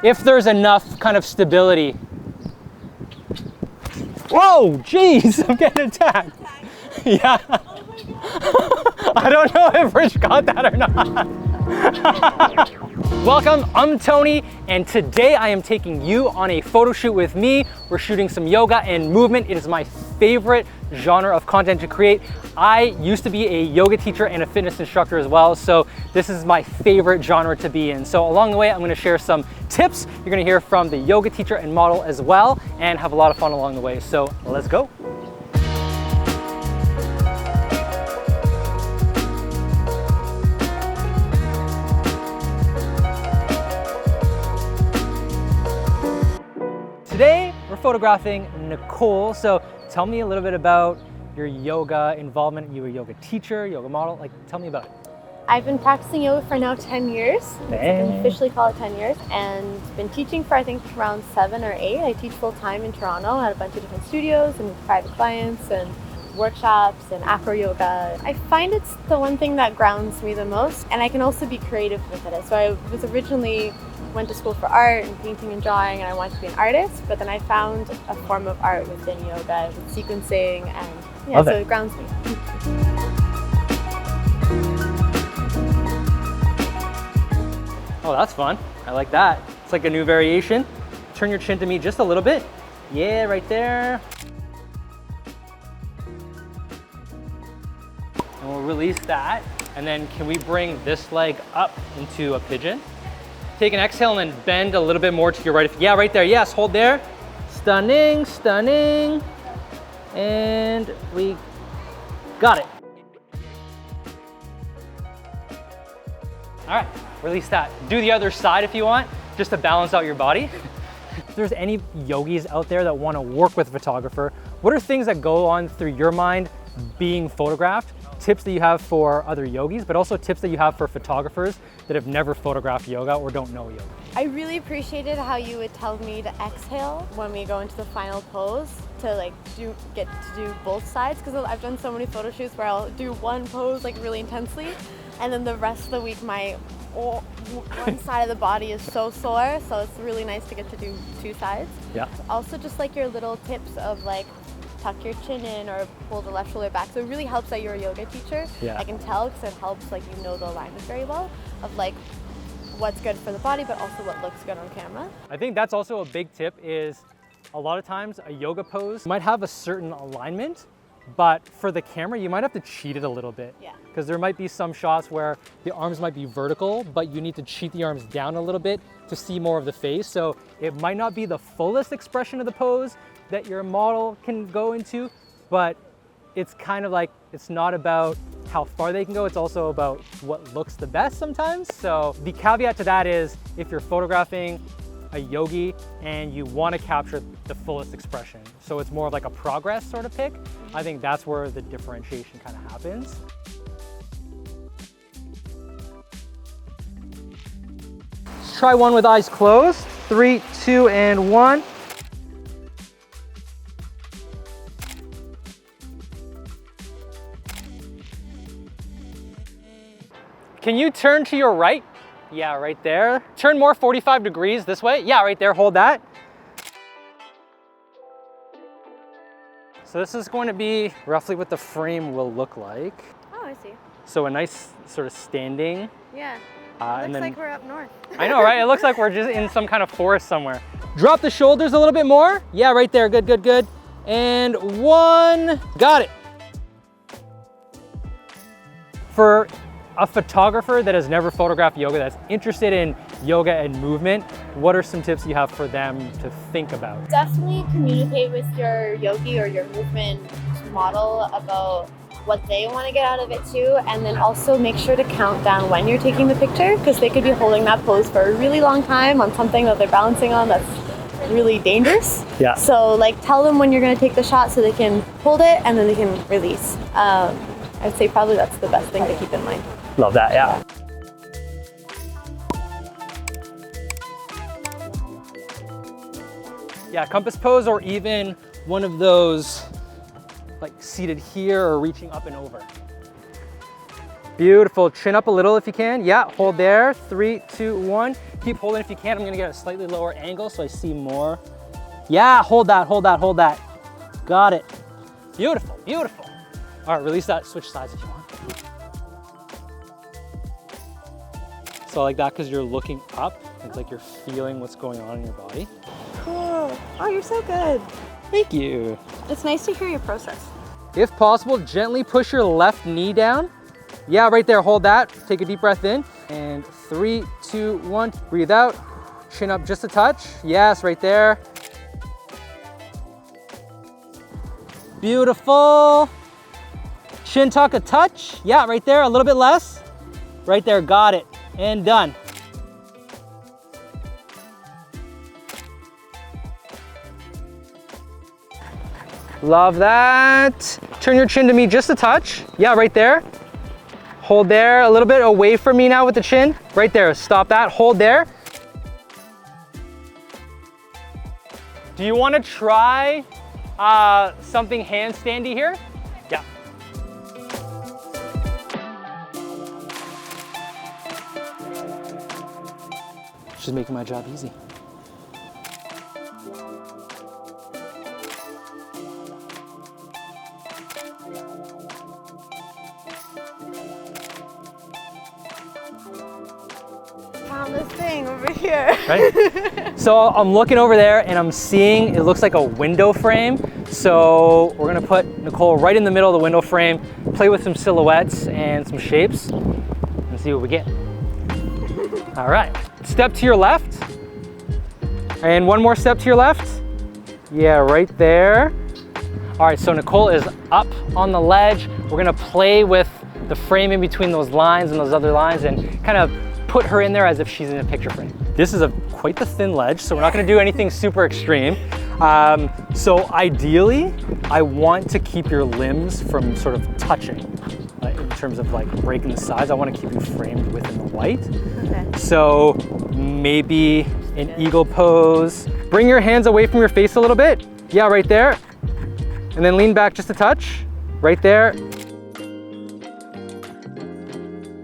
if there's enough kind of stability. Whoa, geez, I'm getting attacked. Yeah. I don't know if Rich got that or not. Welcome, I'm Tony, and today I am taking you on a photo shoot with me. We're shooting some yoga and movement. It is my favorite genre of content to create. I used to be a yoga teacher and a fitness instructor as well, so this is my favorite genre to be in. So along the way, I'm gonna share some tips. You're gonna hear from the yoga teacher and model as well, and have a lot of fun along the way. So let's go. Today, we're photographing Nicole. So tell me a little bit about your yoga involvement. You were a yoga teacher, yoga model, like tell me about it. I've been practicing yoga for now 10 years. I can officially call it 10 years, and been teaching for I think around 7 or 8. I teach full time in Toronto at a bunch of different studios and with private clients and workshops and acro yoga. I find it's the one thing that grounds me the most, and I can also be creative with it. So I was originally went to school for art and painting and drawing, and I wanted to be an artist, but then I found a form of art within yoga with sequencing, and yeah, so it grounds me. Oh, that's fun. I like that. It's like a new variation. Turn your chin to me just a little bit. Yeah, right there. And we'll release that. And then can we bring this leg up into a pigeon? Take an exhale and then bend a little bit more to your right. Yeah, right there. Yes, hold there. Stunning, stunning. And we got it. All right, release that. Do the other side if you want, just to balance out your body. If there's any yogis out there that want to work with a photographer, what are things that go on through your mind being photographed? Tips that you have for other yogis, but also tips that you have for photographers that have never photographed yoga or don't know yoga. I really appreciated how you would tell me to exhale when we go into the final pose, to like get to do both sides, because I've done so many photo shoots where I'll do one pose like really intensely, and then the rest of the week one side of the body is so sore, so it's really nice to get to do two sides. Yeah. Also just like your little tips of like tuck your chin in or pull the left shoulder back. So it really helps that you're a yoga teacher. Yeah. I can tell, because it helps like you know the alignment very well of like what's good for the body, but also what looks good on camera. I think that's also a big tip, is a lot of times a yoga pose might have a certain alignment, but for the camera, you might have to cheat it a little bit. Yeah. Because there might be some shots where the arms might be vertical, but you need to cheat the arms down a little bit to see more of the face. So it might not be the fullest expression of the pose that your model can go into, but it's kind of like, it's not about how far they can go, it's also about what looks the best sometimes. So the caveat to that is, if you're photographing a yogi and you want to capture the fullest expression, so it's more of like a progress sort of pic, I think that's where the differentiation kind of happens. Let's try one with eyes closed. 3, 2, and 1. Can you turn to your right? Yeah, right there. Turn more 45 degrees this way. Yeah, right there, hold that. So this is going to be roughly what the frame will look like. Oh, I see. So a nice sort of standing. Yeah, it looks like we're up north. I know, right? It looks like we're just in some kind of forest somewhere. Drop the shoulders a little bit more. Yeah, right there, good, good, good. And 1, got it. For a photographer that has never photographed yoga, that's interested in yoga and movement, what are some tips you have for them to think about? Definitely communicate with your yogi or your movement model about what they want to get out of it too, and then also make sure to count down when you're taking the picture, because they could be holding that pose for a really long time on something that they're balancing on that's really dangerous. Yeah. So like tell them when you're going to take the shot so they can hold it and then they can release. I'd say probably that's the best thing to keep in mind. Love that, yeah. Yeah, compass pose, or even one of those like seated here or reaching up and over. Beautiful, chin up a little if you can. Yeah, hold there, 3, 2, 1. Keep holding if you can. I'm gonna get a slightly lower angle so I see more. Yeah, hold that, hold that, hold that. Got it. Beautiful, beautiful. All right, release that, switch sides if you want. So I like that because you're looking up. It's like you're feeling what's going on in your body. Cool. Oh, you're so good. Thank you. It's nice to hear your process. If possible, gently push your left knee down. Yeah, right there, hold that. Take a deep breath in. And 3, 2, 1, breathe out. Chin up just a touch. Yes, right there. Beautiful. Chin tuck a touch. Yeah, right there, a little bit less. Right there, got it. And done. Love that. Turn your chin to me just a touch. Yeah, right there. Hold there, a little bit away from me now with the chin. Right there, stop that, hold there. Do you want to try something handstandy here? Yeah. She's making my job easy. Found this thing over here. Right? So I'm looking over there and I'm seeing, it looks like a window frame. So we're gonna put Nicole right in the middle of the window frame, play with some silhouettes and some shapes and see what we get. All right, step to your left. And one more step to your left. Yeah, right there. All right, so Nicole is up on the ledge. We're gonna play with the frame in between those lines and those other lines and kind of put her in there as if she's in a picture frame. This is quite the thin ledge, so we're not gonna do anything super extreme. So ideally, I want to keep your limbs from sort of touching in terms of like breaking the sides. I want to keep you framed within the white. Okay. So maybe an eagle pose. Bring your hands away from your face a little bit. Yeah, right there. And then lean back just a touch. Right there.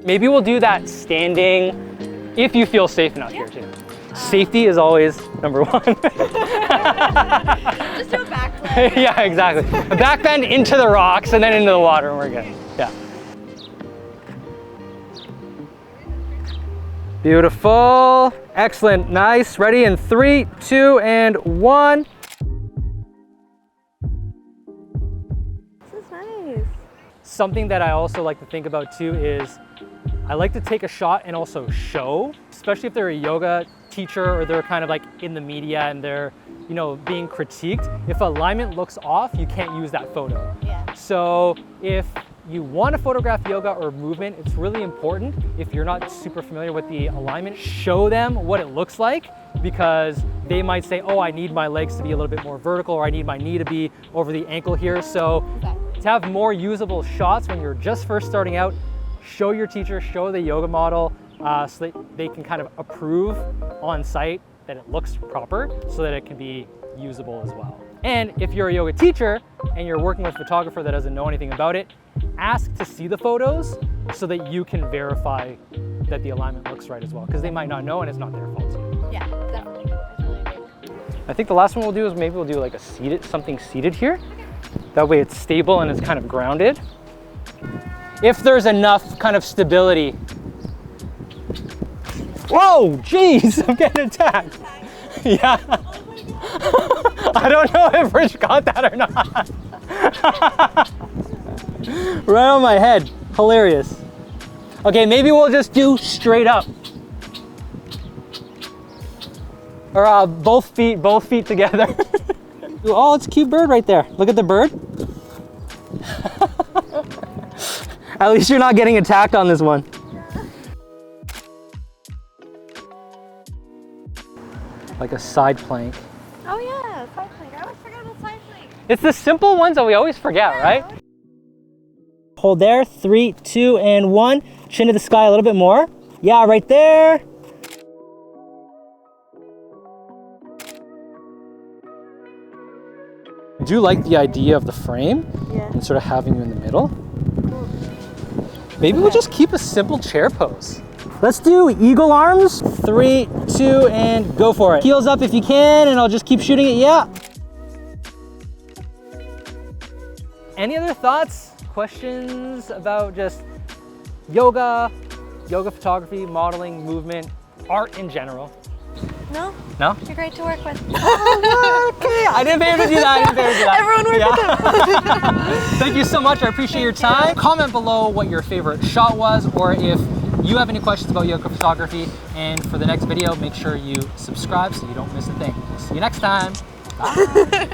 Maybe we'll do that standing if you feel safe enough here too. Safety is always number one. Just do a back bend. Yeah, exactly. A back bend into the rocks and then into the water and we're good. Yeah. Beautiful. Excellent. Nice. Ready in 3, 2, and 1. This is nice. Something that I also like to think about too is I like to take a shot and also show, especially if they're a yoga teacher or they're kind of like in the media and they're, you know, being critiqued. If alignment looks off, you can't use that photo. Yeah. So if you want to photograph yoga or movement, it's really important, if you're not super familiar with the alignment, show them what it looks like, because they might say, oh, I need my legs to be a little bit more vertical, or I need my knee to be over the ankle here. So to have more usable shots when you're just first starting out, show your teacher, show the yoga model, so that they can kind of approve on site that it looks proper, so that it can be usable as well. And if you're a yoga teacher and you're working with a photographer that doesn't know anything about it, ask to see the photos so that you can verify that the alignment looks right as well, because they might not know and it's not their fault. Yeah, definitely. That's really good. I think the last one we'll do is maybe we'll do like a seated, something seated here. That way it's stable and it's kind of grounded. If there's enough kind of stability. Whoa, geez, I'm getting attacked. Yeah. I don't know if Rich got that or not. Right on my head, hilarious. Okay, maybe we'll just do straight up. Or both feet together. Oh, it's a cute bird right there. Look at the bird. At least you're not getting attacked on this one. Like a side plank. Oh yeah, side plank. I always forget about side plank. It's the simple ones that we always forget, right? Hold there, 3, 2, and 1. Chin to the sky a little bit more. Yeah, right there. I do like the idea of the frame and sort of having you in the middle. Maybe we'll just keep a simple chair pose. Let's do eagle arms. 3, 2, and go for it. Heels up if you can, and I'll just keep shooting it. Yeah. Any other thoughts, questions about just yoga photography, modeling, movement, art in general? No? No? You're great to work with. Okay, I didn't pay her to do that. Everyone work with him. Thank you so much. I appreciate your time. Comment below what your favorite shot was, or if you have any questions about yoga photography. And for the next video, make sure you subscribe so you don't miss a thing. We'll see you next time. Bye.